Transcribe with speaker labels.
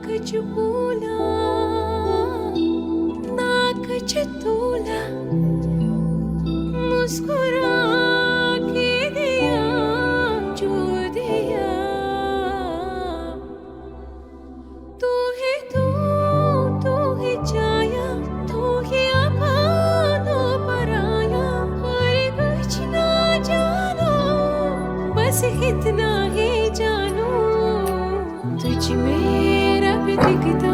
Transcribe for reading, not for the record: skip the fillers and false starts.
Speaker 1: कुछ बोला ना कुछ तोला, मुस्कुरा के दिया जो दिया। तू ही छाया, तू ही अपना पराया, और कुछ ना जानो, बस इतना ही जानो, तुझ में रब दिखता।